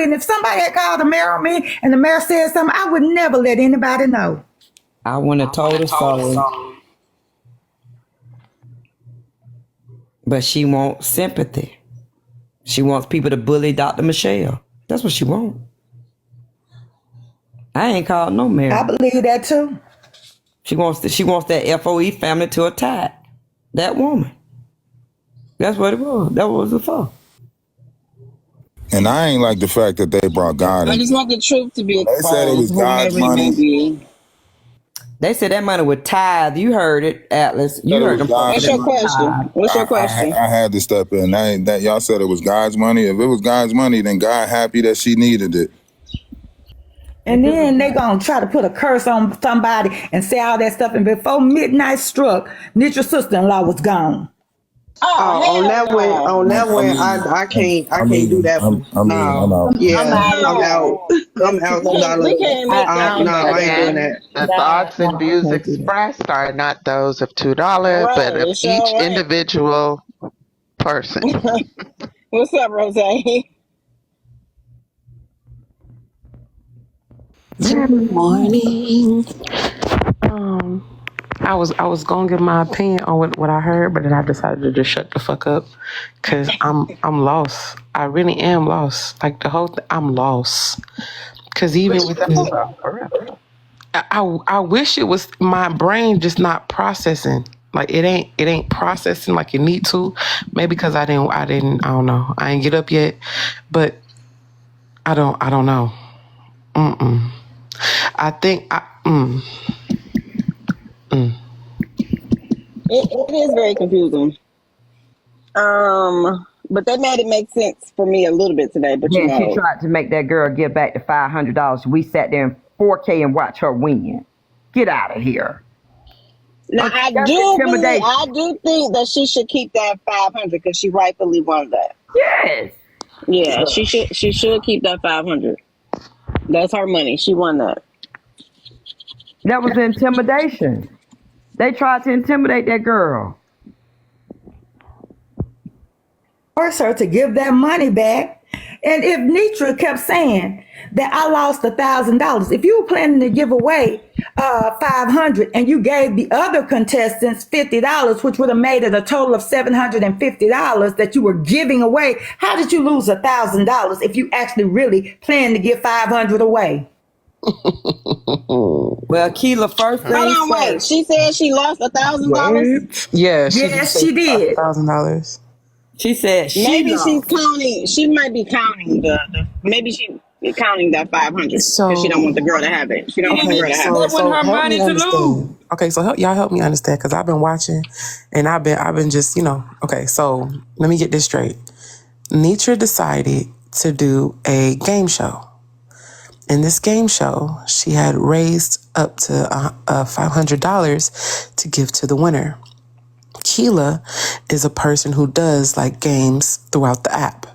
And if somebody had called the mayor on me and the mayor said something, I would never let anybody know. I wouldn't have told her so. But she wants sympathy. She wants people to bully Dr. Michelle. That's what she wants. I ain't called no mayor. I believe that too. She wants that FOE family to attack that woman. That's what it was. That was it for. And I ain't like the fact that they brought God in. I just want the truth to be exposed. They said it was God's money. They said that money was tithe. You heard it, Atlas. You heard them. What's your question? What's your question? I had to step in. That y'all said it was God's money. If it was God's money, then God happy that she needed it. And then they gonna try to put a curse on somebody and say all that stuff. And before midnight struck, Nitra's sister-in-law was gone. On that one, I can't do that. I'm out. Yeah, I'm out. I'm out. I ain't doing that. The thoughts and views expressed are not those of $2, but of each individual person. What's up, Rose? Good morning. I was gonna give my opinion on what I heard, but then I decided to just shut the fuck up because I'm lost. I really am lost. Like the whole thing, I'm lost. Because even with this, I wish it was my brain just not processing. Like it ain't processing like it need to. Maybe because I don't know. I ain't get up yet, but I don't know. I think It is very confusing. But that made it make sense for me a little bit today. But she tried to make that girl give back the $500. We sat there in 4K and watched her win. Get out of here. Now I do think that she should keep that 500 because she rightfully won that. Yes. Yeah, she should keep that 500. That's her money. She won that. That was intimidation. They tried to intimidate that girl. Force her to give that money back. And if Netra kept saying that I lost $1,000, if you were planning to give away $500 and you gave the other contestants $50, which would have made it a total of $750 that you were giving away, how did you lose $1,000 if you actually really planned to give $500 away? Well, Keela first thing. Hold on, wait. She said she lost $1,000. Yeah, she did. $1,000. She said maybe she's counting. She might be counting maybe she counting that 500 because she don't want the girl to have it. She don't want the girl to have it. So her money to lose. Okay, so y'all help me understand because I've been watching and I've been just Okay, so let me get this straight. Netra decided to do a game show. In this game show, she had raised up to $500 to give to the winner. Keela is a person who does like games throughout the app,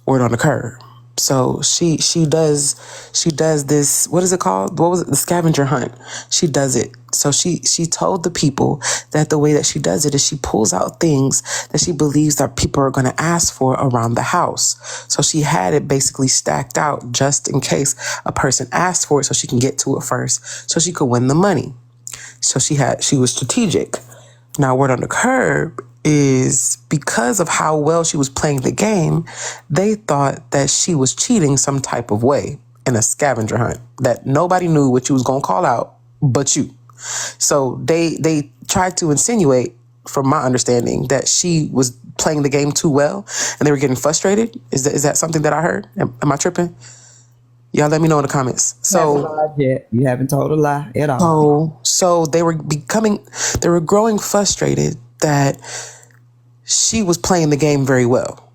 Word on the Curb. So she does this, what is it called? What was it? The scavenger hunt. She does it. So she told the people that the way that she does it is she pulls out things that she believes that people are going to ask for around the house. So she had it basically stacked out just in case a person asked for it so she can get to it first so she could win the money. So she was strategic. Now, Word on the Curb is because of how well she was playing the game, they thought that she was cheating some type of way in a scavenger hunt that nobody knew what you was going to call out but you. So they tried to insinuate, from my understanding, that she was playing the game too well and they were getting frustrated. Is that something that I heard? Am I tripping? Y'all let me know in the comments. So you haven't told a lie at all. So they were growing frustrated that she was playing the game very well.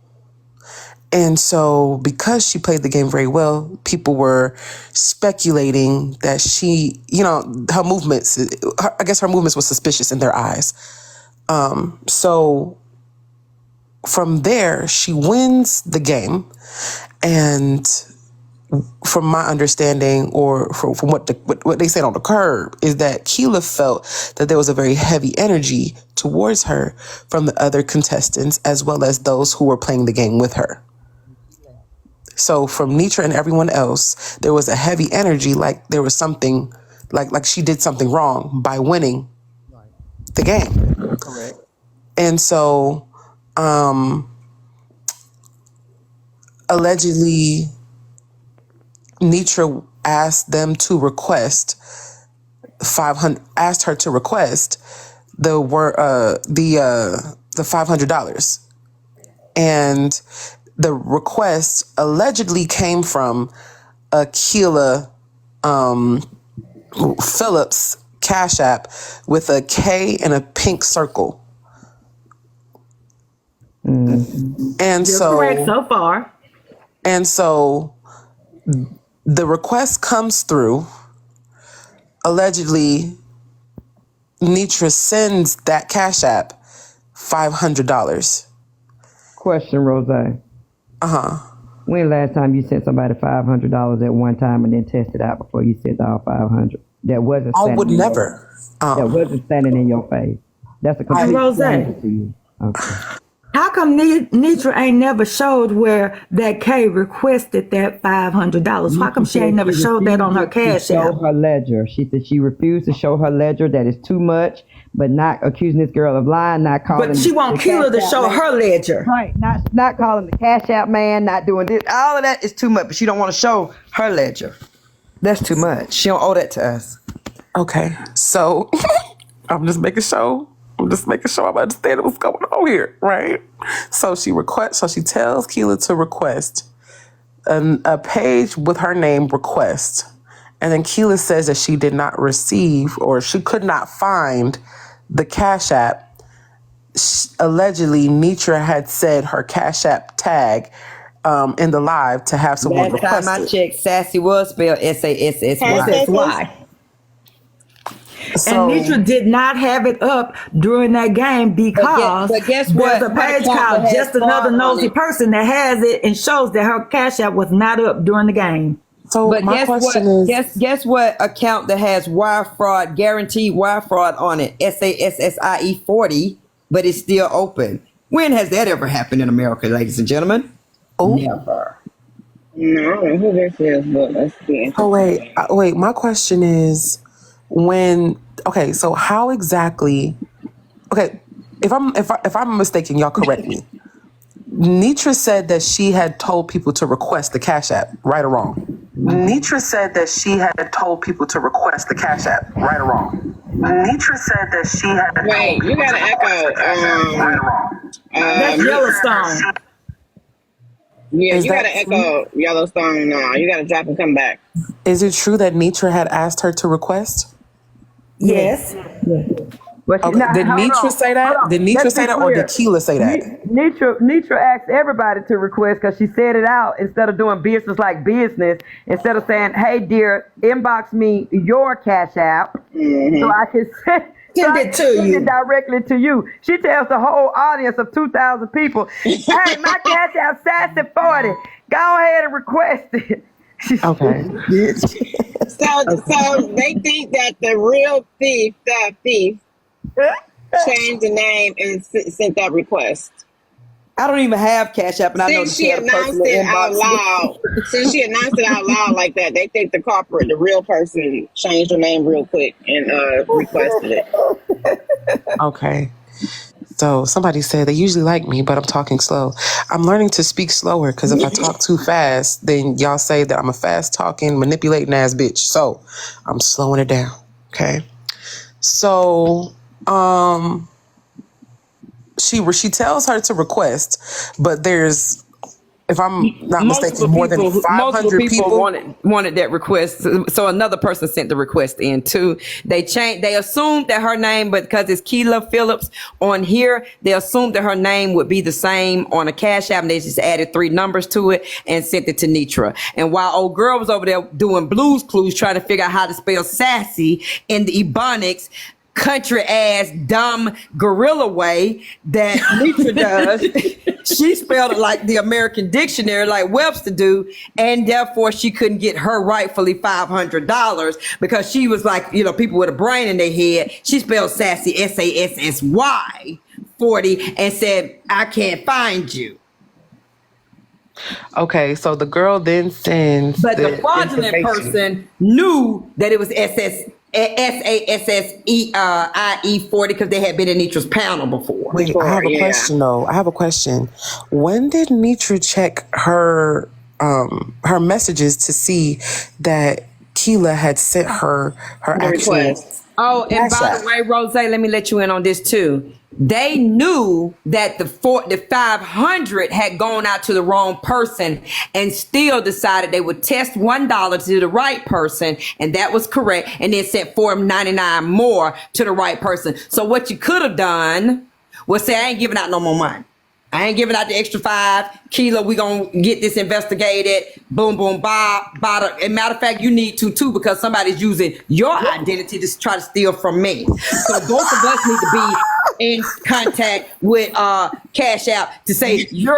And so because she played the game very well, people were speculating that she, her movements were suspicious in their eyes. So from there, she wins the game. And from my understanding, or from what they said on the curb, is that Keela felt that there was a very heavy energy towards her from the other contestants, as well as those who were playing the game with her. So from Nitra and everyone else, there was a heavy energy, like there was something, like she did something wrong by winning the game. Correct. And so, allegedly, Nitra asked them to request 500. Asked her to request the $500, and the request allegedly came from Akila Phillips Cash App with a K and a pink circle. And Correct so far. And so the request comes through. Allegedly, Nitra sends that Cash App $500. Question, Rose. When last time you sent somebody $500 at one time and then tested out before you sent all 500? That wasn't. I would never. That wasn't standing in your face. That's a complete stranger to you. Okay. How come Nitra ain't never showed where that K requested that $500? How come she ain't never showed that on her Cash App? Show her ledger. She said she refused to show her ledger. That is too much. But not accusing this girl of lying, not calling. But she won't kill her to show her ledger. Right. Not calling the Cash App man, not doing this. All of that is too much. But she don't want to show her ledger. That's too much. She don't owe that to us. Okay. So I'm just making sure I'm understanding what's going on here, right? So she tells Keela to request a page with her name request. And then Keela says that she did not receive, or she could not find the Cash App. Allegedly, Nitra had said her Cash App tag in the live to have someone request it. Last time I checked, Sassy was spelled S-A-S-S-Y. And Nitra did not have it up during that game because but guess what? There's a page called Just Another Nosy Person that has it and shows that her Cash App was not up during the game. So but my question is, guess what account that has wire fraud, guaranteed wire fraud on it? SASSIE 40, but it's still open. When has that ever happened in America, ladies and gentlemen? Oh. Never. No, I don't know who this is, but let's see. Oh wait. My question is, so how exactly? Okay, if I'm mistaken, y'all correct me. Nitra said that she had told people to request the Cash App, right or wrong? Nitra said that she had told people to request the Cash App, right or wrong? Nitra said that she had. Wait, you got to echo. Right or wrong? That's Yellowstone. Yeah, you got to echo Yellowstone now. You got to drop and come back. Is it true that Nitra had asked her to request? Yes. But Okay. Did Nitra say that? Did Nitra say that, or did Keela say that? Nitra asked everybody to request because she said it out instead of doing business like business. Instead of saying, "Hey, dear, inbox me your Cash App so I can send it directly to you." She tells the whole audience of 2,000 people, "Hey, my Cash App Sassy 40. Go ahead and request it." Okay. So they think that the real thief changed the name and sent that request. I don't even have Cash App, and I know Since she announced it out loud, like that, they think the culprit, the real person, changed her name real quick and requested it. Okay. So somebody said they usually like me, but I'm talking slow. I'm learning to speak slower because if I talk too fast, then y'all say that I'm a fast talking, manipulating ass bitch. So I'm slowing it down. Okay. So she tells her to request, but there's, if I'm not mistaken, more than 500 people wanted that request. So another person sent the request in too. They assumed that her name, but because it's Keela Phillips on here, they assumed that her name would be the same on a Cash App, and they just added 3 numbers to it and sent it to Nitra. And while old girl was over there doing Blues Clues, trying to figure out how to spell sassy in the Ebonics, country ass dumb gorilla way that Nitra does, she spelled it like the American dictionary, like Webster do, and therefore she couldn't get her rightfully $500 because she was like, people with a brain in their head. She spelled sassy SASSY 40 and said, "I can't find you." Okay, so the girl then sends But the fraudulent information. person knew that it was SASSE 40 because they had been in Nitra's panel before. Wait, I have a question though. I have a question. When did Nitra check her messages to see that Keela had sent her actual request? Oh, and Cash by App? the way, Rose, let me let you in on this too. They knew that the 500 had gone out to the wrong person and still decided they would test $1 to the right person, and that was correct, and then sent $4.99 more to the right person. So what you could have done was say, I ain't giving out no more money. I ain't giving out the extra 5 kilo. We gonna get this investigated. Boom, boom, bob. And matter of fact, you need to too, because somebody's using your identity to try to steal from me. So both of us need to be in contact with Cash App to say you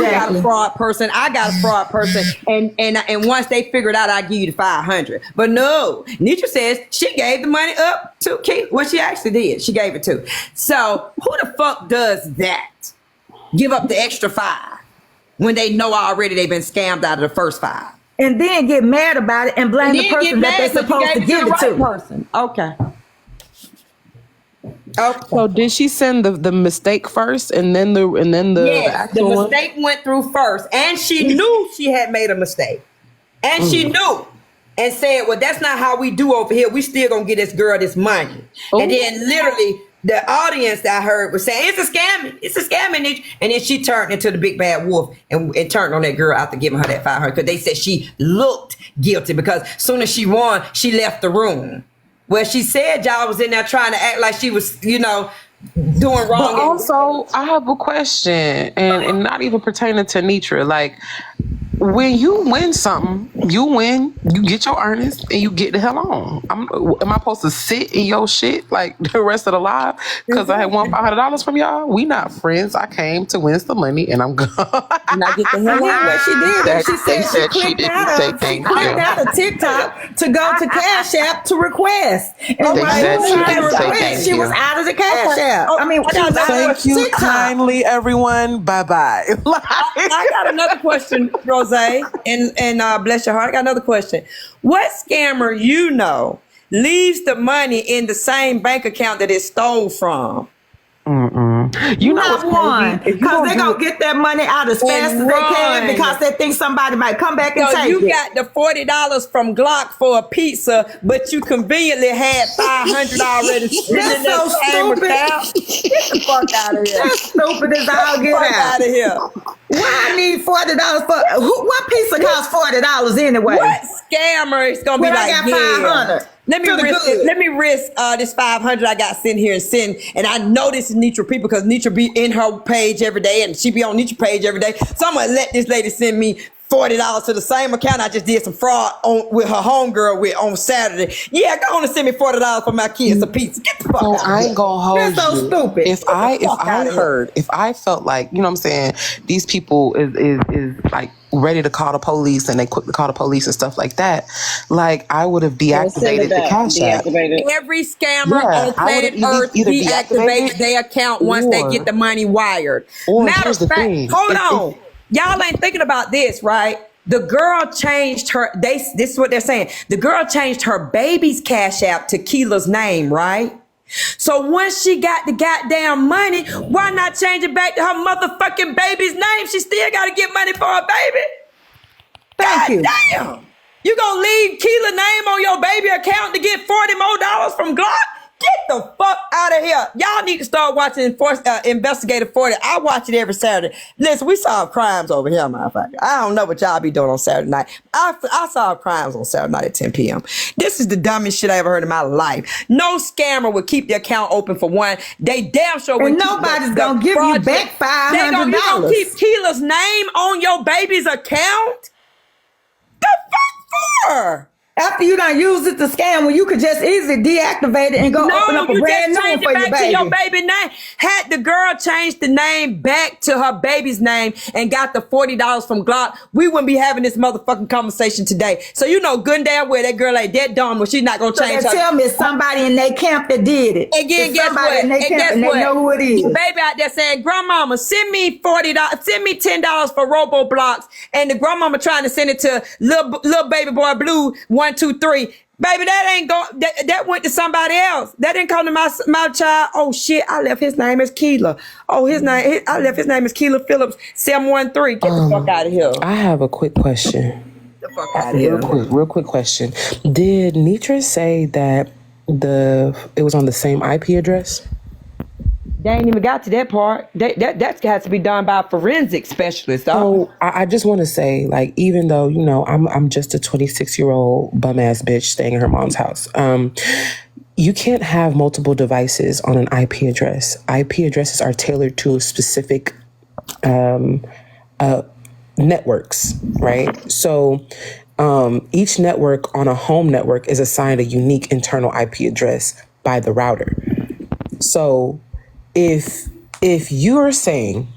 got a fraud person, I got a fraud person, and once they figure it out, I give you the 500. But no, Nitra says she gave the money up to Keith. Well, she actually did. She gave it to. So who the fuck does that? Give up the extra 5 when they know already they've been scammed out of the first 5. And then get mad about it and blame the person that they're supposed to give it to. Person. Okay. Okay. So did she send the mistake first and then the Yes, actual the one? mistake went through first, and she knew she had made a mistake, and she knew, and said, "Well, that's not how we do over here. We still gonna get this girl this money." And then literally, the audience that I heard was saying, "It's a scam. It's a scam," and then she turned into the big bad wolf and turned on that girl after giving her that 500 because they said she looked guilty because as soon as she won, she left the room. Well, she said y'all was in there trying to act like she was, doing wrong. But also, I have a question, and not even pertaining to Nitra. Like, when you win something, you get your earnings, and you get the hell on. Am I supposed to sit in your shit like the rest of the live because I had won $500 from y'all? We not friends. I came to win some money, and I'm gone. And I get the hell on. What she did was she said she clicked out of TikTok to go to Cash App to request. And said she didn't say request, thank she was you. out of the Cash App. I mean, she was out of Thank you TikTok. kindly, everyone. Bye bye. I got another question, Rose, and bless your heart. I got another question. What scammer leaves the money in the same bank account that it stole from? You know Not what's one, crazy? because they're gonna get that money out as fast as they can because they think somebody might come back and So take you it. got the $40 from Glock for a pizza, but you conveniently had 500 already sitting in That's that so same stupid. account. Get the fuck out of here. That's stupid as all get Fuck out. out of here. Why I need $40 for what pizza costs $40 anyway? What scammer is gonna be When I like, got yeah, 500 let me to the risk good. it. Let me risk this 500 I got sitting here and I know this is Nitra people because Nitra be in her page every day and she be on Nitra page every day. So I'm gonna let this lady send me $40 to the same account I just did some fraud with her homegirl with on Saturday. Yeah, go on and send me $40 for my kids a pizza. Get the fuck So out. I ain't gonna hold That's so you. stupid. If I felt like, you know what I'm saying, these people is like ready to call the police and they quick to call the police and stuff like that, like I would have deactivated the Cash App. Every scammer on planet Earth either deactivates their account once they get the money wired. Matter of fact, hold on. Y'all ain't thinking about this, right? The girl changed her, this is what they're saying. The girl changed her baby's Cash App to Keela's name, right? So once she got the goddamn money, why not change it back to her motherfucking baby's name? She still got to get money for her baby. Thank you. Damn. You gonna leave Keela's name on your baby account to get $40 more from Glock? Get the fuck out of here. Y'all need to start watching Investigator 40. I watch it every Saturday. Listen, we solve crimes over here, motherfucker. I don't know what y'all be doing on Saturday night. I solve crimes on Saturday night at 10 p.m. This is the dumbest shit I ever heard in my life. No scammer would keep the account open for one. They damn sure would. And nobody's gonna give you back $500. You gonna keep Keela's name on your baby's account? The fuck for? After you done use it to scam, when you could just easily deactivate it and go open up a you brand just new one change for it your back to your baby. baby name. Had the girl change the name back to her baby's name and got the $40 from Glock, we wouldn't be having this motherfucking conversation today. So you know good and damn well that girl ain't that dumb where she's not gonna So change they her. tell me it's somebody in their camp that did it. Again, It's guess somebody what? in their And camp guess and they what? know who it Your is. baby out there saying, "Grandmama, send me $40, send me $10 for Roblox," and the grandmama trying to send it to little baby boy Blue 123. Baby, that ain't go. That went to somebody else. That didn't come to my child. Oh shit! I left his name as Keela. Oh, I left his name as Keela Phillips 713. Get the fuck out of here. I have a quick question. Get the fuck out of here. Real quick question. Did Netras say that it was on the same IP address? They ain't even got to that part. That has to be done by a forensic specialist. So I just want to say, like, even though, you know, I'm just a 26-year-old bum ass bitch staying in her mom's house. You can't have multiple devices on an IP address. IP addresses are tailored to specific networks, right? So each network on a home network is assigned a unique internal IP address by the router. So if you're saying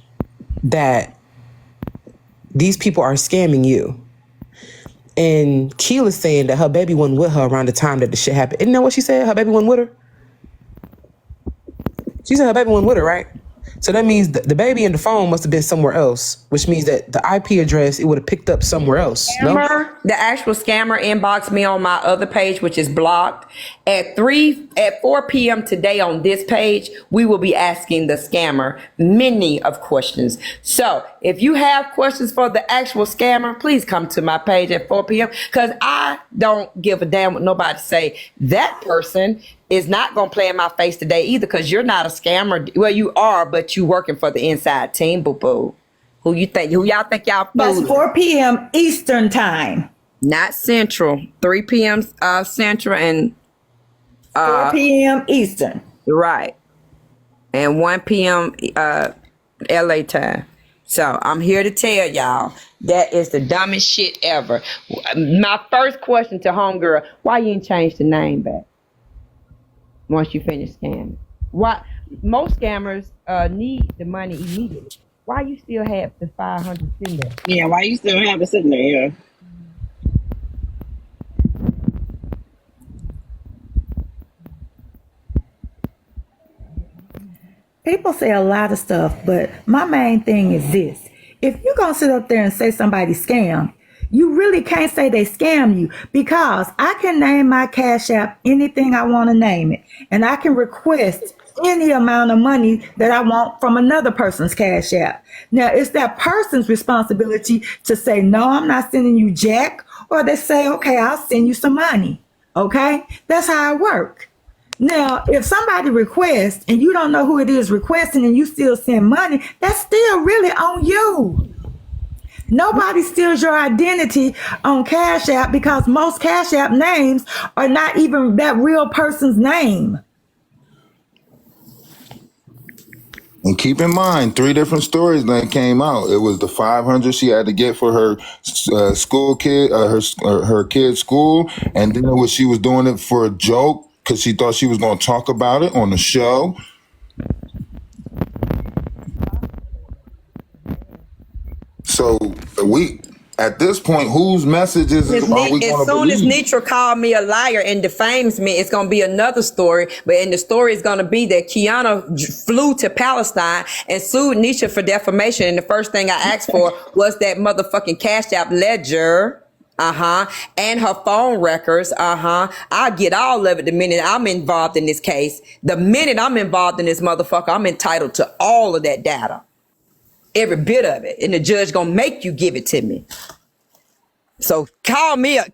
that these people are scamming you, and Keela's saying that her baby wasn't with her around the time that the shit happened, isn't that what she said? Her baby wasn't with her? She said her baby wasn't with her, right? So that means the baby and the phone must have been somewhere else, which means that the IP address, it would have picked up somewhere else. Scammer, the actual scammer inboxed me on my other page, which is blocked. At 4 p.m. today on this page, we will be asking the scammer many of questions. So if you have questions for the actual scammer, please come to my page at 4 p.m. because I don't give a damn what nobody say. That person is not going to play in my face today either because you're not a scammer. Well, you are, but you working for the inside team, boo-boo. Who y'all think y'all That's fooling? 4 p.m. Eastern time. Not Central. 3 p.m. Central and 4 p.m. Eastern. right. And 1 p.m. LA time. So I'm here to tell y'all that is the dumbest shit ever. My first question to homegirl, why you ain't changed the name back? Once you finish scamming. Why most scammers need the money immediately. Why you still have the 500 sitting there? Yeah, why you still have it sitting there? Yeah. People say a lot of stuff, but my main thing is this. If you're going to sit up there and say somebody scam, you really can't say they scam you because I can name my Cash App anything I want to name it. And I can request any amount of money that I want from another person's Cash App. Now, it's that person's responsibility to say, no, I'm not sending you jack. Or they say, okay, I'll send you some money. Okay? That's how it works. Now, if somebody requests and you don't know who it is requesting and you still send money, that's still really on you. Nobody steals your identity on Cash App because most Cash App names are not even that real person's name. And keep in mind, 3 different stories that came out. It was the 500 she had to get for her school kid, her kid's school, and then it was she was doing it for a joke because she thought she was going to talk about it on the show. So at this point, whose messages are we going to believe? As soon as Netra called me a liar and defames me, it's going to be another story. But in the story, it's going to be that Kiana flew to Palestine and sued Netra for defamation. And the first thing I asked for was that motherfucking Cash App ledger. And her phone records. I'll get all of it the minute I'm involved in this case. The minute I'm involved in this motherfucker, I'm entitled to all of that data. Every bit of it. And the judge gonna make you give it to me. So call me up.